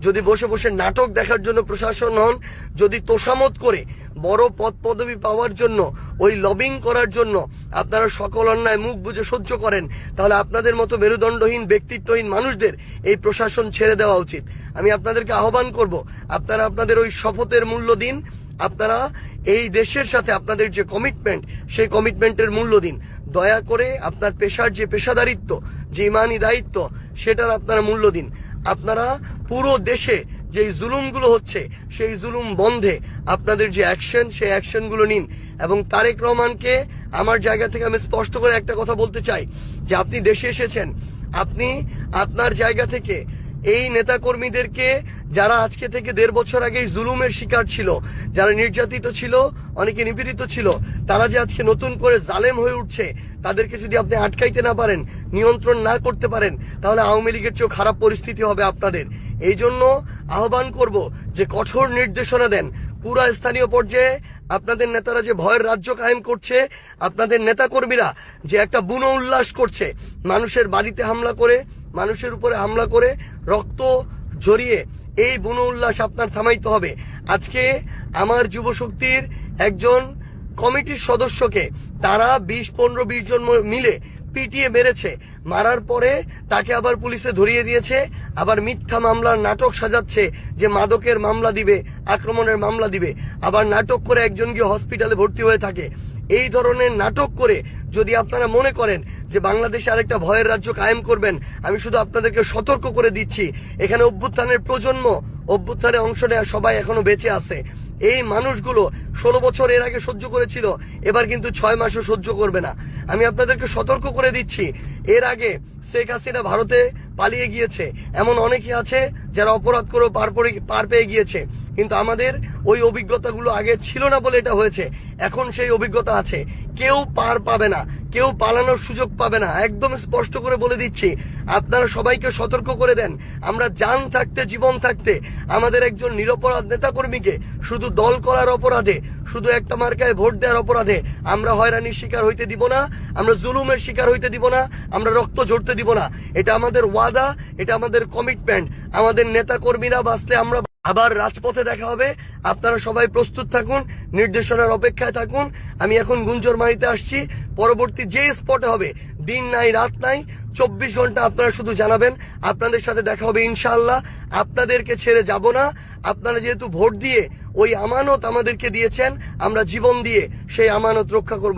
যদি বসে বসে নাটক দেখার জন্য প্রশাসন হন, যদি তোষামত করে বড় পদ পদবি পাওয়ার জন্য, ওই লবিং করার জন্য আপনারা সকল অন্যায় মুখ বুজে সহ্য করেন, তাহলে আপনাদের মতো মেরুদণ্ডহীন ব্যক্তিত্বহীন মানুষদের এই প্রশাসন ছেড়ে দেওয়া উচিত। আমি আপনাদেরকে আহ্বান করব, আপনারা আপনাদের ওই শপথের মূল্য দিন। আপনারা এই দেশের সাথে আপনাদের যে কমিটমেন্ট, সেই কমিটমেন্টের মূল্য দিন। দয়া করে আপনার পেশার যে পেশাদারিত্ব, যে ইমানি দায়িত্ব, সেটার আপনারা মূল্য দিন। আপনারা পুরো দেশে যেই জুলুমগুলো হচ্ছে সেই জুলুম বন্ধে আপনাদের যে অ্যাকশন, সেই অ্যাকশনগুলো নিন। এবং তারেক রহমানকে আমার জায়গা থেকে আমি স্পষ্ট করে একটা কথা বলতে চাই, যে আপনি দেশে এসেছেন, আপনি আপনার জায়গা থেকে এই নেতাকর্মীদেরকে, যারা আজকে থেকে 1.5 বছর আগেই জুলুমের শিকার ছিল, যারা নির্যাতিত ছিল, অনেকে নিপীড়িত ছিল, তারা যে আজকে নতুন করে জালেম হয়ে উঠছে, তাদেরকে যদি আপনি আটকাইতে না পারেন, নিয়ন্ত্রণ না করতে পারেন, তাহলে আওয়ামী লীগের চেয়েও খারাপ পরিস্থিতি হবে আপনাদের। এই জন্য আহ্বান করব যে কঠোর নির্দেশনা দেন। পুরা স্থানীয় পর্যায়ে আপনাদের নেতারা যে ভয়ের রাজ্য কায়েম করছে, আপনাদের নেতাকর্মীরা যে একটা বুনো উল্লাস করছে, মানুষের বাড়িতে হামলা করে, মানুষের উপরে হামলা করে, রক্ত ঝরিয়ে, এই বুনো উল্লাস আপনার থামাইতে হবে। আজকে আমার যুব শক্তির একজন কমিটির সদস্যকে তারা 15-20 জন মিলে পিটিয়ে মেরেছে। মারার পরে তাকে আবার পুলিশে ধরিয়ে দিয়েছে, আবার মিথ্যা মামলার নাটক সাজাচ্ছে যে মাদকের মামলা দিবে, আক্রমণের মামলা দিবে, আবার নাটক করে একজন গিয়ে হসপিটালে ভর্তি হয়ে থাকে। এই ধরনের নাটক করে যদি আপনারা মনে করেন যে বাংলাদেশে আরেকটা ভয়ের রাজ্য কায়েম করবেন, আমি শুধু আপনাদেরকে সতর্ক করে দিচ্ছি, এখানে অভ্যুত্থানের প্রজন্ম, অভ্যুত্থানে অংশ নেওয়া সবাই এখনো বেঁচে আছে। এই মানুষগুলো 16 বছর এর আগে সহ্য করেছিল, এবার কিন্তু 6 মাসও সহ্য করবে না। আমি আপনাদেরকে সতর্ক করে দিচ্ছি, এর আগে শেখ হাসিনা ভারতে পালিয়ে গিয়েছে, এমন অনেকে আছে যারা অপরাধ করে পার পেয়ে গিয়েছে, কিন্তু আমাদের ওই অভিজ্ঞতাগুলো আগে ছিল না বলে এটা হয়েছে। এখন সেই অভিজ্ঞতা আছে, কেউ পার পাবে না, কেউ পালানোর সুযোগ পাবে না। একদম স্পষ্ট করে বলে দিচ্ছি, আপনারা সবাইকে সতর্ক করে দেন। আমরা জান থাকতে, জীবন থাকতে আমাদের একজন নিরপরাধ নেতাকর্মীকে শুধু দল করার অপরাধে, শুধু একটা মার্কায় ভোট দেওয়ার অপরাধে আমরা হয়রানির শিকার হইতে দিব না, আমরা জুলুমের শিকার হইতে দিব না, আমরা রক্ত ঝরতে দিব না। এটা আমাদের ওয়াদা, এটা আমাদের কমিটমেন্ট। আমাদের নেতাকর্মীরা বাঁচলে আমরা আবার রাজপথে দেখা হবে। আপনারা সবাই প্রস্তুত থাকুন, নির্দেশনার অপেক্ষায় থাকুন। আমি এখন গুঞ্জরমারিতে আসছি, পরবর্তী যে স্পটে হবে, দিন নাই রাত নাই, 24 ঘন্টা আপনারা শুধু জানাবেন, আপনাদের সাথে দেখা হবে ইনশাআল্লাহ। আপনাদেরকে ছেড়ে যাব না। আপনারা যেহেতু ভোট দিয়ে ওই আমানত আমাদেরকে দিয়েছেন, আমরা জীবন দিয়ে সেই আমানত রক্ষা করব।